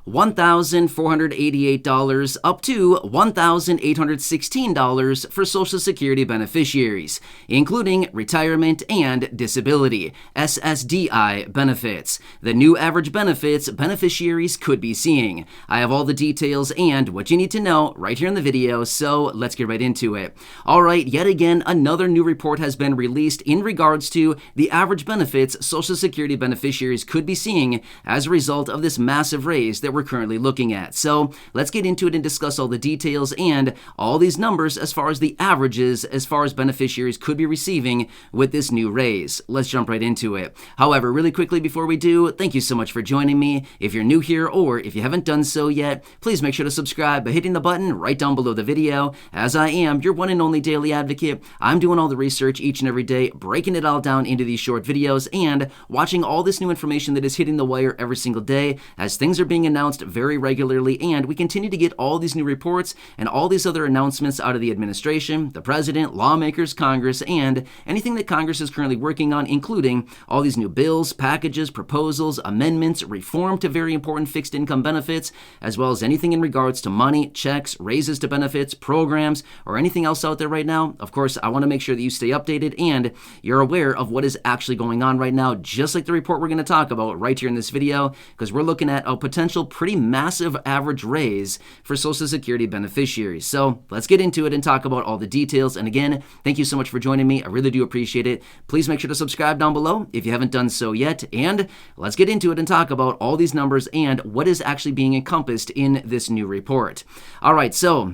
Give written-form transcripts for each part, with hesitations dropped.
$1,488 up to $1,816 for Social Security beneficiaries, including retirement and disability, SSDI benefits. The new average benefits beneficiaries could be seeing. I have all the details and what you need to know right here in the video, so let's get right into it. All right, yet again, another new report has been released in regards to the average benefits Social Security beneficiaries could be seeing as a result of this massive raise that we're currently looking at. So let's get into it and discuss all the details and all these numbers as far as the averages as far as beneficiaries could be receiving with this new raise. Let's jump right into it. However, really quickly before we do, thank you so much for joining me. If you're new here or if you haven't done so yet, please make sure to subscribe by hitting the button right down below the video, as I am your one and only daily advocate. I'm doing all the research each and every day, breaking it all down into these short videos and watching all this new information that is hitting the wire every single day as things are being announced very regularly, and we continue to get all these new reports and all these other announcements out of the administration, the president, lawmakers, Congress, and anything that Congress is currently working on, including all these new bills, packages, proposals, amendments, reform to very important fixed income benefits, as well as anything in regards to money, checks, raises to benefits, programs, or anything else out there right now. Of course, I want to make sure that you stay updated and you're aware of what is actually going on right now, just like the report we're going to talk about right here in this video, because we're looking at a potential pretty massive average raise for Social Security beneficiaries. So let's get into it and talk about all the details. And again, thank you so much for joining me. I really do appreciate it. Please make sure to subscribe down below if you haven't done so yet. And let's get into it and talk about all these numbers and what is actually being encompassed in this new report. All right, so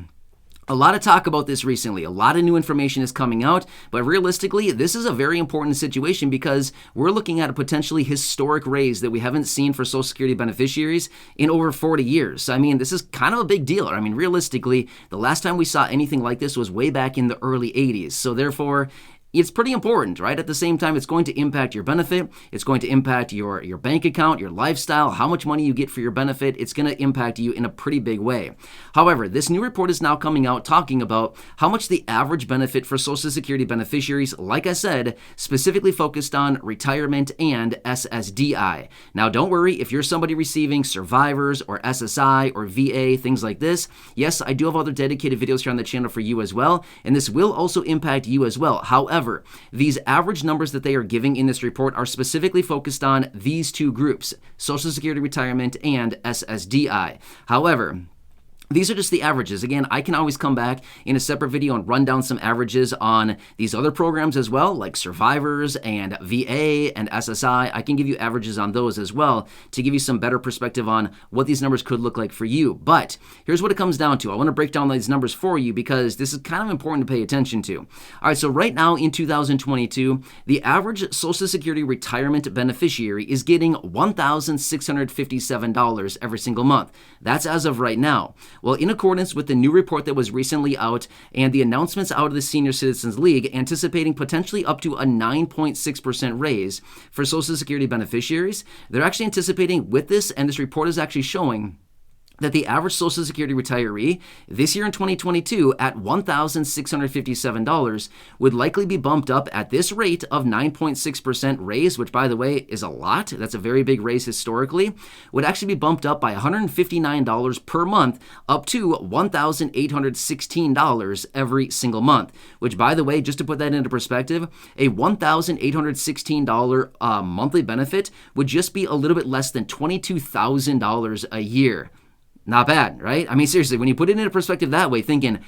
a lot of talk about this recently. A lot of new information is coming out, but realistically, this is a very important situation because we're looking at a potentially historic raise that we haven't seen for Social Security beneficiaries in over 40 years. I mean, this is kind of a big deal. I mean, realistically, the last time we saw anything like this was way back in the early 80s. So therefore, it's pretty important, right? At the same time, it's going to impact your benefit. It's going to impact your bank account, your lifestyle, how much money you get for your benefit. It's going to impact you in a pretty big way. However, this new report is now coming out talking about how much the average benefit for Social Security beneficiaries, like I said, specifically focused on retirement and SSDI. Now, don't worry if you're somebody receiving survivors or SSI or VA, things like this. Yes, I do have other dedicated videos here on the channel for you as well, and this will also impact you as well. However, these average numbers that they are giving in this report are specifically focused on these two groups, Social Security retirement and SSDI. However, these are just the averages. Again, I can always come back in a separate video and run down some averages on these other programs as well, like survivors and VA and SSI. I can give you averages on those as well to give you some better perspective on what these numbers could look like for you. But here's what it comes down to. I want to break down these numbers for you because this is kind of important to pay attention to. All right, so right now in 2022, the average Social Security retirement beneficiary is getting $1,657 every single month. That's as of right now. Well, in accordance with the new report that was recently out and the announcements out of the Senior Citizens League anticipating potentially up to a 9.6% raise for Social Security beneficiaries, they're actually anticipating with this, and this report is actually showing that the average Social Security retiree this year in 2022 at $1,657 would likely be bumped up at this rate of 9.6% raise, which by the way is a lot. That's a very big raise historically, would actually be bumped up by $159 per month up to $1,816 every single month, which by the way, just to put that into perspective, a $1,816 monthly benefit would just be a little bit less than $22,000 a year. Not bad, right? I mean, seriously, when you put it into perspective that way, thinking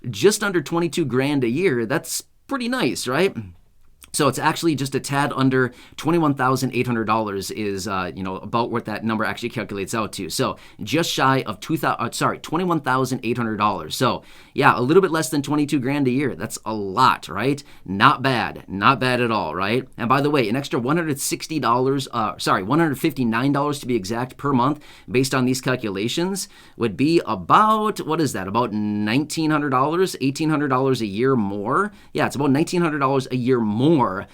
just under 22 grand a year, that's pretty nice, right? So it's actually just a tad under $21,800 is, about what that number actually calculates out to. So just shy of $21,800. So yeah, a little bit less than 22 grand a year. That's a lot, right? Not bad at all, right? And by the way, an extra $159 to be exact per month based on these calculations would be about, what is that? About $1,900, $1,800 a year more. Yeah, it's about $1,900 a year more more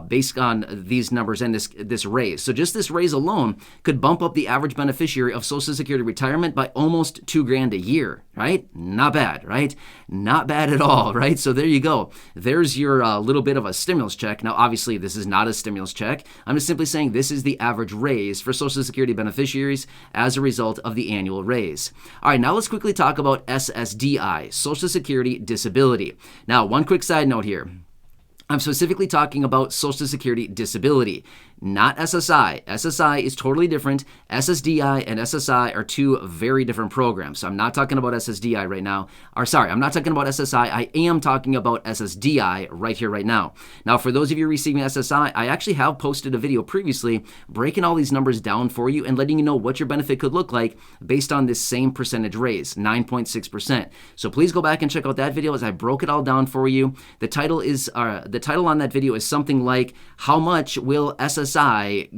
based on these numbers and this raise. So just this raise alone could bump up the average beneficiary of Social Security retirement by almost $2,000 a year, right? Not bad, right? Not bad at all, right? So there you go. There's your little bit of a stimulus check. Now, obviously, this is not a stimulus check. I'm just simply saying this is the average raise for Social Security beneficiaries as a result of the annual raise. All right, now let's quickly talk about SSDI, Social Security Disability. Now, one quick side note here. I'm specifically talking about Social Security Disability, not SSI. SSI is totally different. SSDI and SSI are two very different programs. So I'm not talking about SSDI right now. I'm not talking about SSI. I am talking about SSDI right here, right now. Now, for those of you receiving SSI, I actually have posted a video previously breaking all these numbers down for you and letting you know what your benefit could look like based on this same percentage raise, 9.6%. So please go back and check out that video as I broke it all down for you. The title on that video is something like, how much will SSI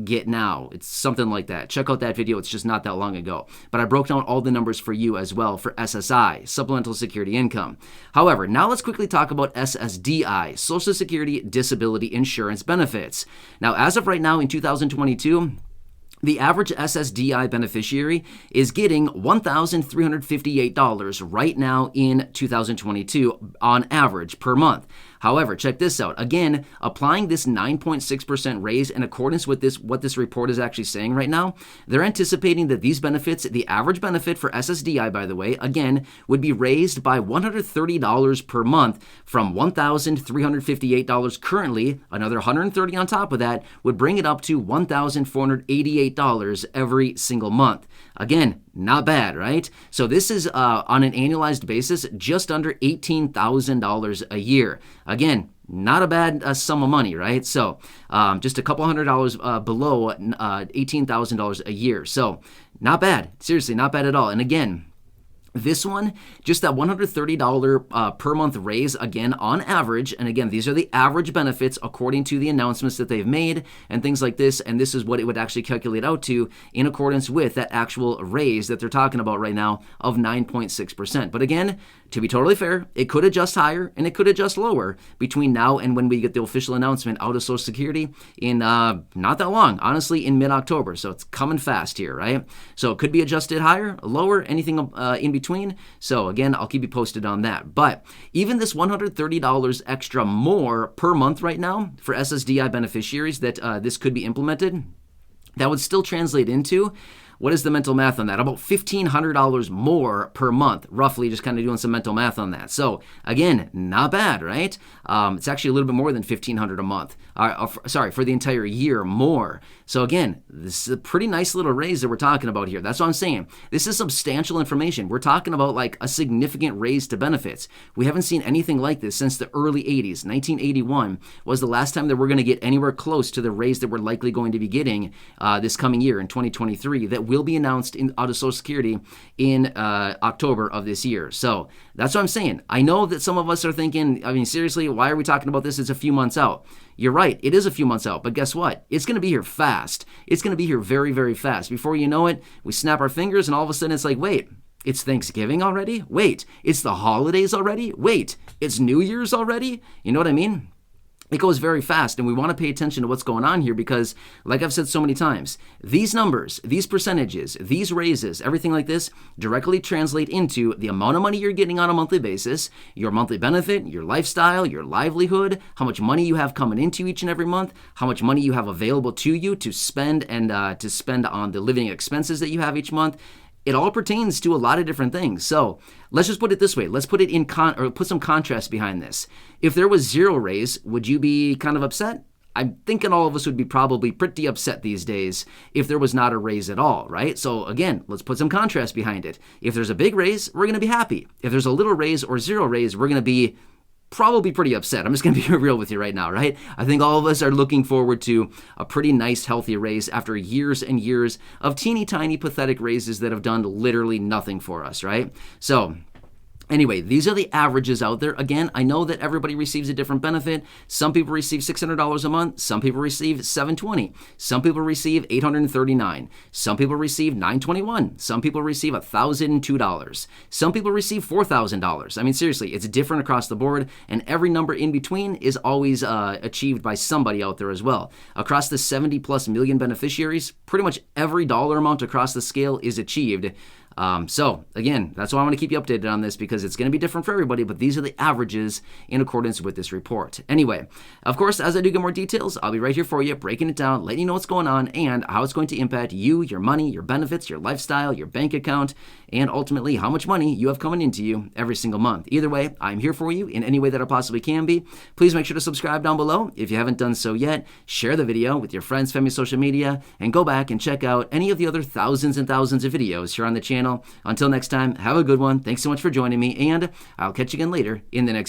get now? It's something like that. Check out that video. It's just not that long ago. But I broke down all the numbers for you as well for SSI, Supplemental Security Income. However, now let's quickly talk about SSDI, Social Security Disability Insurance Benefits. Now, as of right now in 2022, the average SSDI beneficiary is getting $1,358 right now in 2022 on average per month. However, check this out. Again, applying this 9.6% raise in accordance with what this report is actually saying right now, they're anticipating that these benefits, the average benefit for SSDI, by the way, again, would be raised by $130 per month from $1,358 currently. Another $130 on top of that would bring it up to $1,488 every single month. Again, not bad, right? So this is on an annualized basis, just under $18,000 a year. Again, not a bad sum of money, right? So just a couple $100 below $18,000 a year. So not bad. Seriously, not bad at all. And again, this one, just that $130 per month raise, again, on average, and again, these are the average benefits according to the announcements that they've made and things like this, and this is what it would actually calculate out to in accordance with that actual raise that they're talking about right now of 9.6%. But again, to be totally fair, it could adjust higher and it could adjust lower between now and when we get the official announcement out of Social Security in not that long, honestly, in mid-October. So it's coming fast here, right? So it could be adjusted higher, lower, anything in between. So again, I'll keep you posted on that. But even this $130 extra more per month right now for SSDI beneficiaries that this could be implemented, that would still translate into, what is the mental math on that? About $1,500 more per month, roughly, just kind of doing some mental math on that. So again, not bad, right? It's actually a little bit more than $1,500 a month. For the entire year more. So again, this is a pretty nice little raise that we're talking about here. That's what I'm saying. This is substantial information. We're talking about like a significant raise to benefits. We haven't seen anything like this since the early 80s. 1981 was the last time that we're going to get anywhere close to the raise that we're likely going to be getting this coming year in 2023 that will be announced out of Social Security in October of this year. So that's what I'm saying. I know that some of us are thinking, I mean, seriously, why are we talking about this? It's a few months out. You're right. It is a few months out, but guess what? It's going to be here fast. It's going to be here very, very fast. Before you know it, we snap our fingers and all of a sudden it's like, wait, it's Thanksgiving already? Wait, it's the holidays already? Wait, it's New Year's already? You know what I mean? It goes very fast, and we want to pay attention to what's going on here because, like I've said so many times, these numbers, these percentages, these raises, everything like this directly translate into the amount of money you're getting on a monthly basis, your monthly benefit, your lifestyle, your livelihood, how much money you have coming into each and every month, how much money you have available to you to spend and to spend on the living expenses that you have each month. It all pertains to a lot of different things. So let's just put it this way. Let's put it put some contrast behind this. If there was zero raise, would you be kind of upset? I'm thinking all of us would be probably pretty upset these days if there was not a raise at all, right? So again, let's put some contrast behind it. If there's a big raise, we're going to be happy. If there's a little raise or zero raise, we're going to be probably pretty upset. I'm just going to be real with you right now, right? I think all of us are looking forward to a pretty nice, healthy raise after years and years of teeny tiny, pathetic raises that have done literally nothing for us, right? So Anyway, these are the averages out there. Again, I know that everybody receives a different benefit. Some people receive $600 a month. Some people receive $720. Some people receive $839. Some people receive $921. Some people receive $1,002. Some people receive $4,000. I mean, seriously, it's different across the board, and every number in between is always achieved by somebody out there as well. Across the 70 plus million beneficiaries, pretty much every dollar amount across the scale is achieved. So again, that's why I want to keep you updated on this, because it's going to be different for everybody, but these are the averages in accordance with this report. Anyway, of course, as I do get more details, I'll be right here for you, breaking it down, letting you know what's going on and how it's going to impact you, your money, your benefits, your lifestyle, your bank account, and ultimately how much money you have coming into you every single month. Either way, I'm here for you in any way that I possibly can be. Please make sure to subscribe down below if you haven't done so yet. Share the video with your friends, family, social media, and go back and check out any of the other thousands and thousands of videos here on the channel. Until next time, have a good one. Thanks so much for joining me, and I'll catch you again later in the next